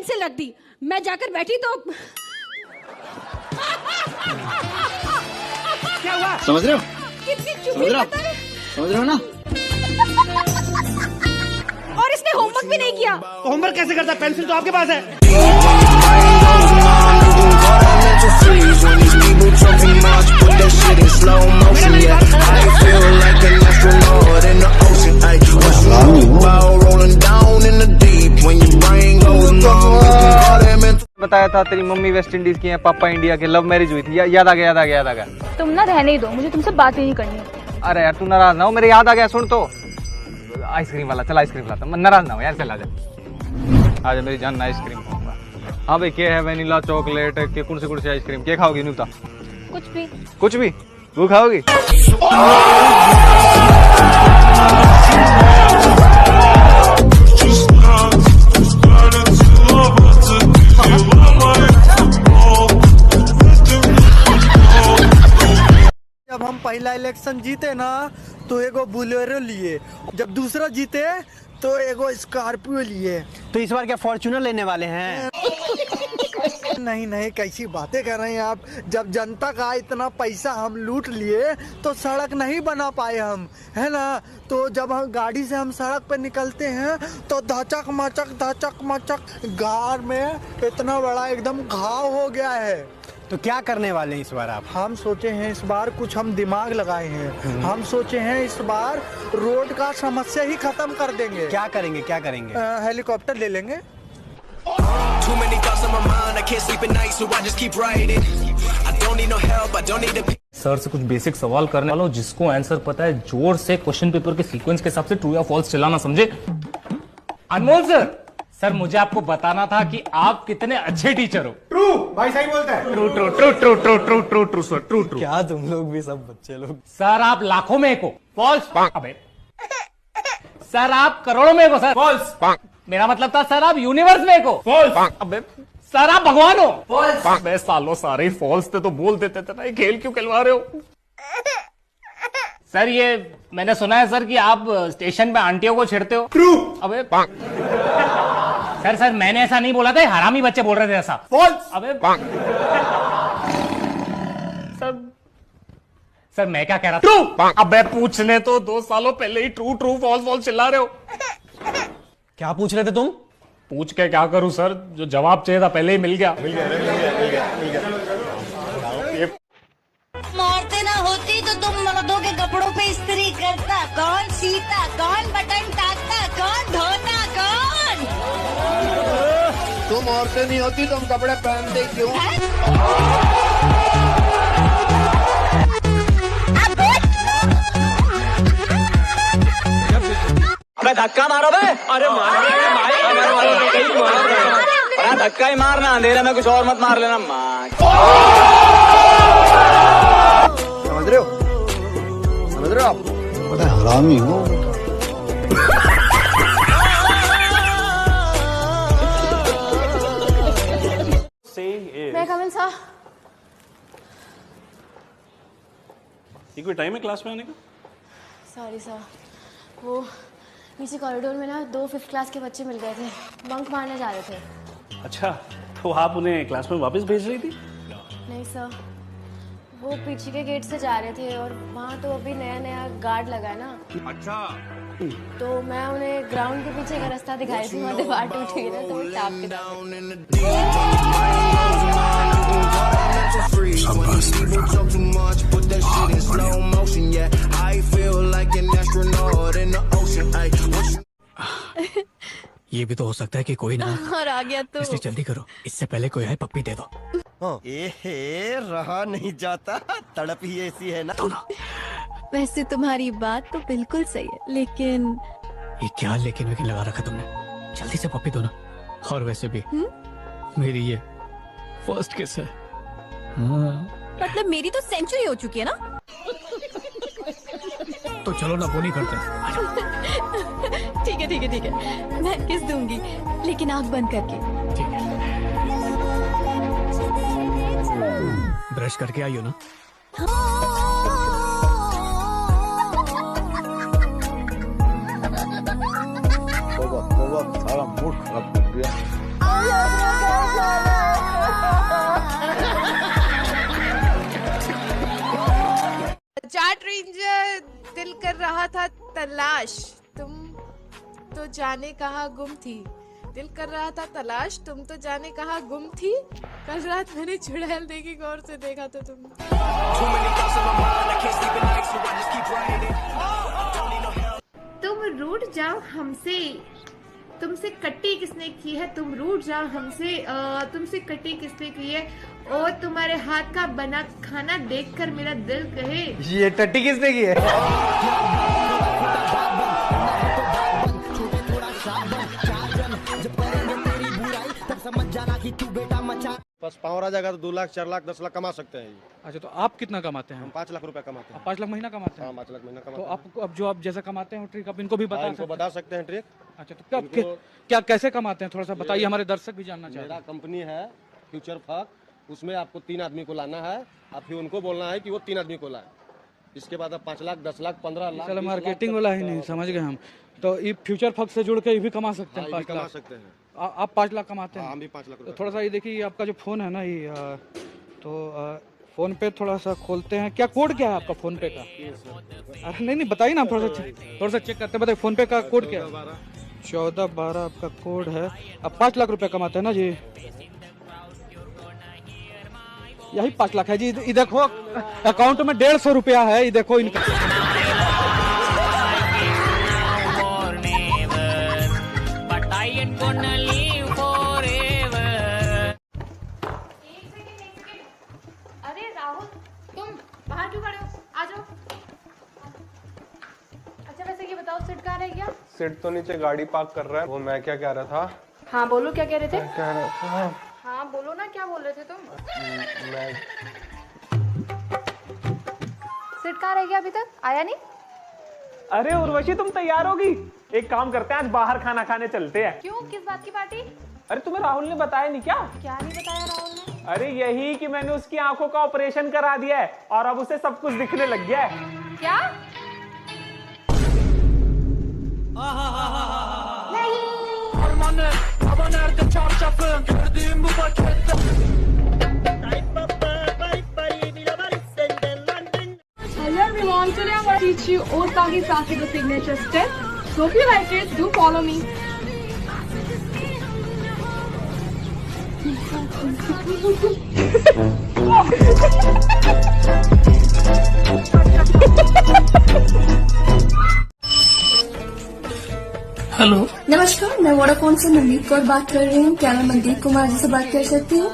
Pencil रख दी। मैं जाकर बैठी तो क्या हुआ? समझ रहे हो? कितनी समझ चुप्पी रहे हो? पता है। समझ रहे हो ना? और इसने होमवर्क भी नहीं किया। तो होमवर्क कैसे करता? पेंसिल तो आपके पास है। बताया था तेरी मम्मी वेस्ट इंडीज की है, पापा इंडिया के, लव मैरिज हुई थी। याद आ गया। तुम ना रहने ही दो, मुझे तुमसे बात ही नहीं करनी है। अरे यार तू नाराज ना हो, मेरे याद आ गया। सुन तो आइसक्रीम वाला, चल आइसक्रीम लाता। नाराज ना हो यार, चल आजा मेरी जान, आइसक्रीम खाऊंगा। हाँ भाई, क्या है? वेनिला, चॉकलेट के कौन सी आइसक्रीम क्या खाओगी? नहीं बता। कुछ भी वो खाओगी? जब हम पहला इलेक्शन जीते ना तो एगो बुलेरो लिए, जब दूसरा जीते तो एगो स्कॉर्पियो लिए। तो इस बार क्या फॉर्च्यूनर लेने वाले हैं? नहीं, कैसी बातें कर रहे हैं आप। जब जनता का इतना पैसा हम लूट लिए तो सड़क नहीं बना पाए हम, है ना। तो जब हम गाड़ी से हम सड़क पे निकलते हैं तो धचक मचक गार में इतना बड़ा एकदम घाव हो गया है। तो क्या करने वाले हैं इस बार आप? हम सोचे हैं इस बार कुछ हम दिमाग लगाए हैं। हम सोचे हैं इस बार रोड का समस्या ही खत्म कर देंगे। क्या करेंगे? हेलीकॉप्टर ले लेंगे। Too many thoughts on my mind, I can't sleep at night, so I just keep writing. I don't need no help, I don't need a... sir से कुछ बेसिक सवाल करने वाला हूँ, जिसको आंसर पता है जोर से क्वेश्चन पेपर के सीक्वेंस के हिसाब से ट्रू या फॉल्स चिल्लाना, समझे? अनमोल सर मुझे आपको बताना था कि आप कितने अच्छे टीचर हो। ट्रू भाई, सही बोलता है। True sir, true. क्या तुम लोग भी सब बच्चे लोग? सर आप लाखों में एक हो। फॉल्स। अबे सर आप करोड़ों में एक हो। Sir false. मेरा मतलब था सर आप यूनिवर्स में एक हो। फॉल्स। अबे सर आप भगवान हो। फॉल्स। अबे सालों सारे फॉल्स थे तो बोल देते थे ना, ये खेल क्यों खिलवा रहे हो? सर ये मैंने सुना है सर कि आप स्टेशन पे आंटियों को छेड़ते हो। ट्रू। अबे सर मैंने ऐसा नहीं बोला था, हरामी बच्चे बोल रहे थे ऐसा। फॉल्स। अबे सर मैं क्या कह रहा था? ट्रू। अबे पूछने तो 2 सालों पहले ही ट्रू फॉल्स चिल्ला रहे हो। क्या पूछ रहे थे तुम? पूछ के क्या करूं सर, जो जवाब चाहिए था पहले ही मिल गया। मारते ना होती तो तुम मर्दों के कपड़ों पे इस्त्री करता। कौन सीता, कौन बटन टाकता, कौन धोता, कौन? तुम औरतें नहीं होती तुम कपड़े पहनते क्यों? अबे धक्का मारो बे। अरे अरे धक्का ही मारना, अंधेरे में कुछ और मत मार लेना। समझ रहे हो आप? बड़ा हरामी हो। मैं कमिंग सर। ये कोई टाइम है क्लास में आने का? सॉरी सर, वो नीचे कॉरिडोर में ना 2 5th क्लास के बच्चे मिल गए थे, बंक मारने जा रहे थे। अच्छा, तो आप उन्हें क्लास में वापस भेज रही थी? नहीं सर, वो पीछे के गेट से जा रहे थे और वहाँ तो अभी नया गार्ड लगा है ना। अच्छा। तो मैं उन्हें ग्राउंड के पीछे का रास्ता दिखाई थी, वहाँ दीवार टूट गई ना, तो वो टाप के ये भी तो हो सकता है कि कोई ना और आ गया तो इसलिए जल्दी करो, इससे पहले कोई आए पप्पी दे दो। रहा नहीं जाता, तड़प ही ऐसी है ना। वैसे तुम्हारी बात तो बिल्कुल सही है, लेकिन ये क्या लेकिन लगा रखा तुमने? जल्दी से पप्पी दो ना। और वैसे भी मेरी ये फर्स्ट किस है। मतलब मेरी तो सेंचुरी हो चुकी है ना। तो चलो ना, वो नहीं करते। ठीक है, मैं किस दूंगी, लेकिन आंख बंद करके। ठीक है, ब्रश करके आई हो ना? सारा मूड खराब कर दिया। मुझे दिल कर रहा था तलाश, तुम तो जाने कहाँ गुम थी। दिल कर रहा था तलाश, तुम तो जाने कहाँ गुम थी। कल रात मैंने चुड़ैल देखी, गौर से देखा तो तुम। तुम रूठ जाओ हमसे, तुमसे कट्टी किसने की है। तुम रूठ जाओ हमसे, तुमसे कट्टी किसने की है। और तुम्हारे हाथ का बना खाना देखकर मेरा दिल कहे, ये टट्टी किसने की है? बस पावर आ जाएगा तो 2 लाख 4 लाख 10 लाख कमा सकते हैं। अच्छा, तो आप कितना कमाते हैं? हम 5 लाख रुपए कमाते हैं। 5 लाख महीना कमाते हैं? हाँ, 5 लाख महीना कमाते तो हैं। आप अब जो आप जैसा कमाते हैं ट्रिक आप इनको भी बता सकते हैं ट्रिक। अच्छा, तो कब क्या कैसे कमाते हैं थोड़ा सा बताइए, हमारे दर्शक भी जानना चाहते हैं। मेरा कंपनी है फ्यूचर फक, उसमें आपको 3 आदमी को लाना है। आप फिर उनको बोलना है कि वो 3 आदमी को लाए। इसके बाद आप 5 लाख 10 लाख 15 लाख चलो मार्केटिंग वाला ही नहीं, समझ गए हम। तो ये फ्यूचर फक से जुड़ के ये भी कमा सकते हैं। 5 लाख सकते हैं। आप 5 लाख कमाते हैं? हम भी 5 लाख। तो थोड़ा सा ये देखिए, ये आपका जो फोन है ना, ये तो फोन पे थोड़ा सा खोलते हैं। क्या कोड क्या है आपका फोन पे का? अरे नहीं बताइए ना, थोड़ा सा चेक करते हैं। बताइए फोन पे का कोड क्या है? 1412 आपका कोड है। अब 5 लाख रुपए कमाते हैं ना जी? यही 5 लाख है जी। ये देखो अकाउंट में 150 रुपया है, ये देखो इनका। अरे राहुल, तुम बाहर क्यों खड़े हो? आ जाओ। अच्छा, वैसे ये बताओ, सिड कहाँ रह गया? सिड तो नीचे गाड़ी पार्क कर रहा है। वो मैं क्या कह रहा था? हाँ बोलो, क्या कह रहे थे? कह रहा था, हाँ बोलो ना, क्या बोल रहे थे तुम? मैं सिड कहाँ रह गया अभी तक? आया नहीं? अरे उर्वशी, तुम तैयार होगी? एक काम करते हैं, आज बाहर खाना खाने चलते हैं। क्यों, किस बात की पार्टी? अरे तुम्हें राहुल ने बताया नहीं क्या? क्या नहीं बताया राहुल ने? अरे यही कि मैंने उसकी आंखों का ऑपरेशन करा दिया है और अब उसे सब कुछ दिखने लग गया है। क्या? Hello everyone, today I'm going to teach you Osagi Sasigo signature step. So if you like it, do follow me. Hello, नमस्कार। मैं वोडाफोन से मनदीप कौर बात कर रही हूँ। क्या मैं मनदीप कुमार जी से बात कर सकती हूँ?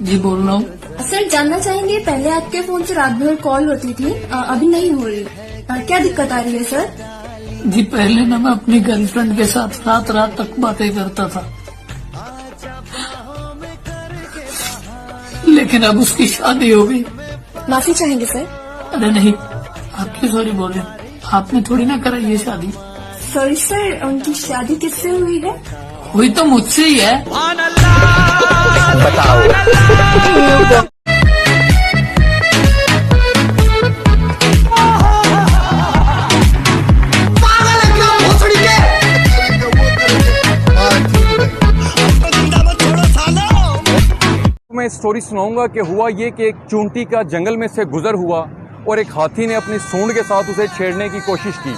जी बोल रहा हूँ। सर, जानना चाहेंगे, पहले आपके फोन से रात भर कॉल होती थी, अभी नहीं हो रही। क्या दिक्कत आ रही है सर? जी पहले ना मैं अपनी गर्लफ्रेंड के साथ रात रात तक बातें करता था, लेकिन अब उसकी शादी हो गई। माफी चाहेंगे सर? अरे नहीं, आप क्यों सॉरी बोल रहे हैं? आपने थोड़ी ना कराई ये शादी। सॉरी सर, उनकी शादी किससे हुई है? हुई तो मुझसे ही है। बताओ। मैं स्टोरी सुनाऊंगा कि हुआ ये कि एक चूंटी का जंगल में से गुजर हुआ और एक हाथी ने अपनी सूंड के साथ उसे छेड़ने की कोशिश की,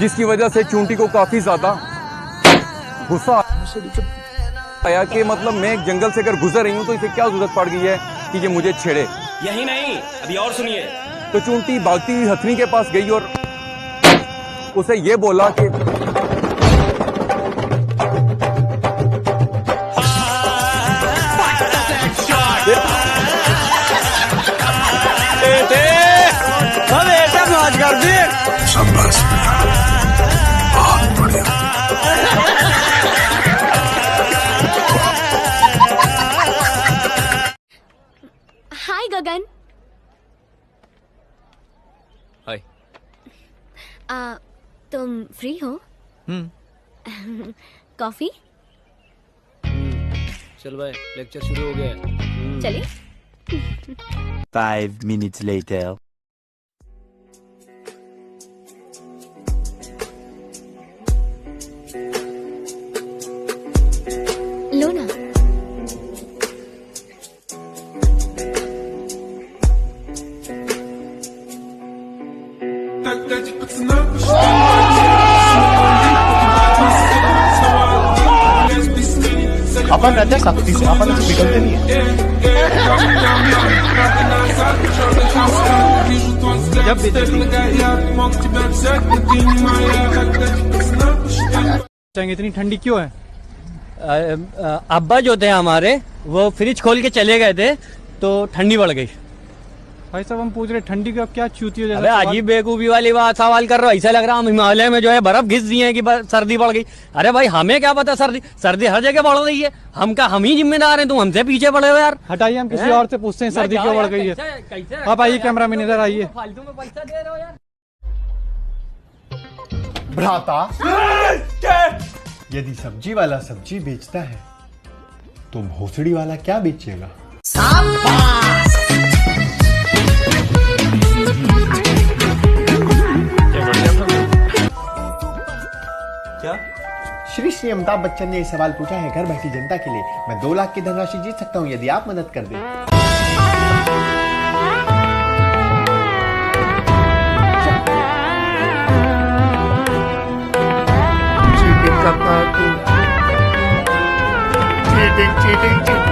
जिसकी वजह से चूंटी को काफी ज्यादा गुस्सा आया कि मतलब मैं एक जंगल से अगर गुजर रही हूँ तो इसे क्या जरूरत पड़ गई है कि ये मुझे छेड़े। यही नहीं, अभी और सुनिए। तो चूंटी भागती हुई हथनी के पास गई और उसे ये बोला कि मौज कर दी। शाबाश, बहुत बढ़िया। हाय गगन। हाय। तुम फ्री हो? कॉफी? चल भाई, लेक्चर शुरू हो गया। चलिए। 5 minutes later. लो ना। अपन रहते हैं सख्ती से, अपन ऐसे पिघलते नहीं है। जब इतनी ठंडी क्यों है? अब्बा जो थे हमारे वो फ्रिज खोल के चले गए थे तो ठंडी बढ़ गई। भाई साहब हम पूछ रहे ठंडी का क्या चूती हो अबे अजीब बेवकूफी वाली बात सवाल कर रहे हो। ऐसा लग रहा है हम हिमालय में जो है बर्फ घिस दिए हैं कि सर्दी बढ़ गई। अरे भाई हमें क्या पता, सर्दी हर जगह बढ़ रही है। हम ही जिम्मेदार हैं, तुम हमसे पीछे पड़े हो यार। हटाइए, हम किसी और से पूछते हैं सर्दी क्यों बढ़ गई है। आप आइए कैमरा मैन इधर आइए। फालतू में पैसा दे रहे हो यार। भ्राता, यदि सब्जी वाला सब्जी बेचता है तो भोसड़ी वाला क्या बेचेगा? क्या? श्री अमिताभ बच्चन ने ये सवाल पूछा है घर बैठी जनता के लिए। मैं 2 लाख की धनराशि जीत सकता हूँ यदि आप मदद कर दें। चीटिंग करता है तू, चीटिंग चीटिंग चीटिंग।